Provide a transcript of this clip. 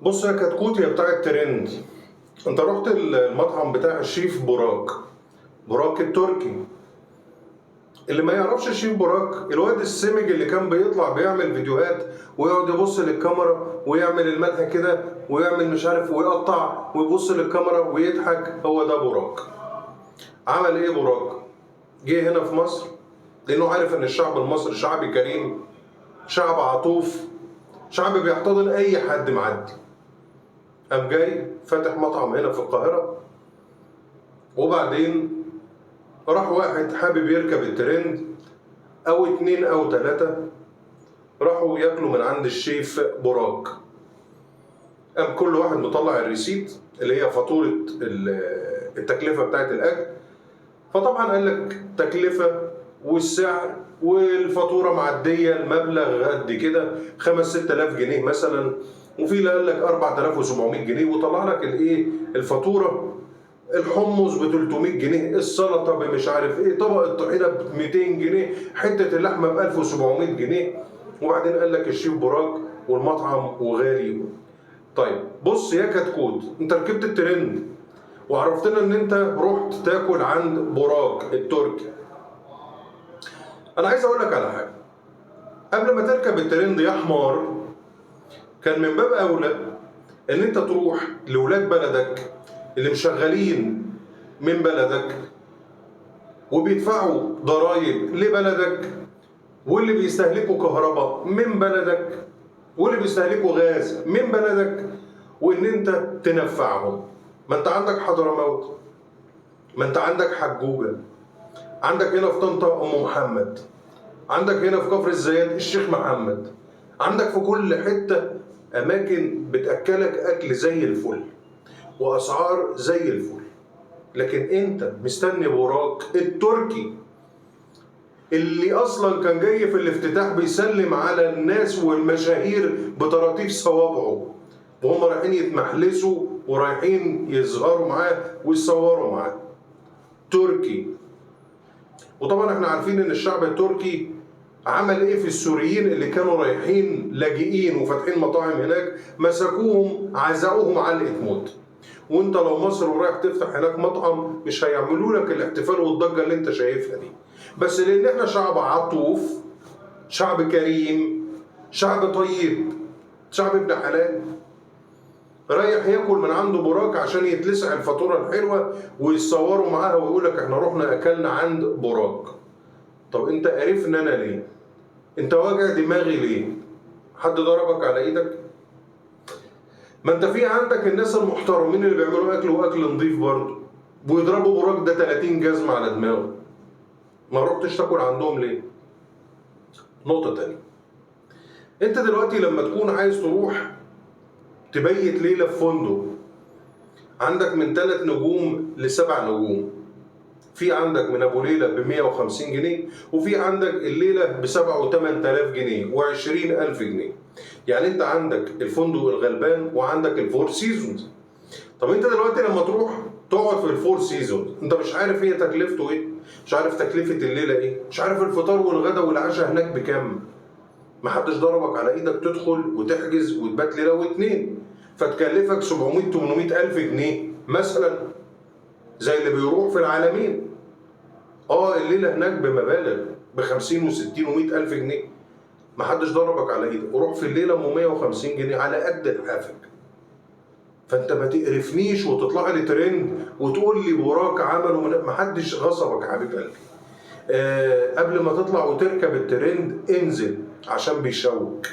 بص يا كتكوت يا بتاع الترند، انت رحت المطعم بتاع الشيف براك التركي. اللي ما يعرفش الشيف براك، الواد السمج اللي كان بيطلع بيعمل فيديوهات ويقعد يبص للكاميرا ويعمل الملح كده ويعمل مش عارف ويقطع ويبص للكاميرا ويضحك، هو ده براك. عمل ايه براك؟ جه هنا في مصر لانه عارف ان الشعب المصري شعب كريم، شعب عطوف، شعب بيحتضن اي حد معدي. قام جاي فاتح مطعم هنا في القاهرة، وبعدين راح واحد حابب يركب الترند أو اتنين أو تلاتة راحوا ياكلوا من عند الشيف براك. قام كل واحد مطلع الريسيت اللي هي فاتورة التكلفة بتاعت الأكل، فطبعا قال لك تكلفة والسعر والفاتورة معدية المبلغ قد كده 5-6 آلاف جنيه مثلا، وفي اللي قال لك 4700 جنيه، وطلع لك الايه الفاتورة. الحمص ب 300 جنيه، السلطة بمش عارف ايه، طبق الطحينة ب 200 جنيه، حتة اللحمة ب 1700 جنيه، وبعدين قال لك الشيف براك والمطعم وغالي. طيب بص يا كتكوت، انت ركبت الترند وعرفتنا ان انت رحت تاكل عند براك التركي. انا عايز اقول لك على حاجه، قبل ما تركب الترند يا حمار، كان من باب اولى ان انت تروح لولاد بلدك اللي مشغلين من بلدك وبيدفعوا ضرائب لبلدك، واللي بيستهلكوا كهرباء من بلدك، واللي بيستهلكوا غاز من بلدك، وان انت تنفعهم. ما انت عندك حضرموت، ما انت عندك حجوجه، عندك هنا في طنطا ام محمد، عندك هنا في كفر الزيات الشيخ محمد، عندك في كل حته اماكن بتاكلك اكل زي الفل واسعار زي الفل. لكن انت مستني براك التركي اللي اصلا كان جاي في الافتتاح بيسلم على الناس والمشاهير بطراطيف صوابعه، وهم رايحين يتمحلسوا ورايحين يظهروا معاه ويتصوروا معاه. تركي. وطبعا احنا عارفين ان الشعب التركي عمل ايه في السوريين اللي كانوا رايحين لاجئين وفاتحين مطاعم هناك، مسكوهم عزقوهم علقة موت. وانت لو مصر ورايح تفتح هناك مطعم مش هيعملوا لك الاحتفال والضجه اللي انت شايفها دي، بس لان احنا شعب عطوف، شعب كريم، شعب طيب، شعب ابن حلال، رايح ياكل من عنده براك عشان يتلسع الفاتوره الحلوه ويتصوروا معاها ويقول لك احنا رحنا اكلنا عند براك. طب انت قرفنا انا ليه؟ انت واجع دماغي ليه؟ حد ضربك على ايدك؟ ما انت في عندك الناس المحترمين اللي بيعملوا اكل واكل نظيف برضه ويضربوا براك ده 30 جزمه على دماغه. ما رحتش تاكل عندهم ليه؟ نقطه تانيه، انت دلوقتي لما تكون عايز تروح تبيت ليله في فندق، عندك من 3 نجوم ل7 نجوم، في عندك من ابو ليله ب 150 جنيه، وفي عندك الليله ب 7 و8000 جنيه و20000 جنيه. يعني انت عندك الفندق الغلبان وعندك الفور سيزونز. طب انت دلوقتي لما تروح تقعد في الفور سيزونز، انت مش عارف هي تكلفته ايه، مش عارف تكلفه الليله ايه، مش عارف الفطار والغدا والعشاء هناك بكام. محدش ضربك على ايدك تدخل وتحجز وتبات ليله واتنين فتكلفك 700-800 الف جنيه مثلا، زي اللي بيروح في العالمين. الليله هناك بمبالغ ب 50 و60 و100 الف جنيه. محدش ضربك على ايدك، وروح في الليله ام 150 جنيه على قد لحافك. فانت ما تقرفنيش وتطلع لي ترند وتقول لي براك عملوا محدش غصبك يا حبيب قلبي. قبل ما تطلع وتركب الترند انزل عشان بيشوك.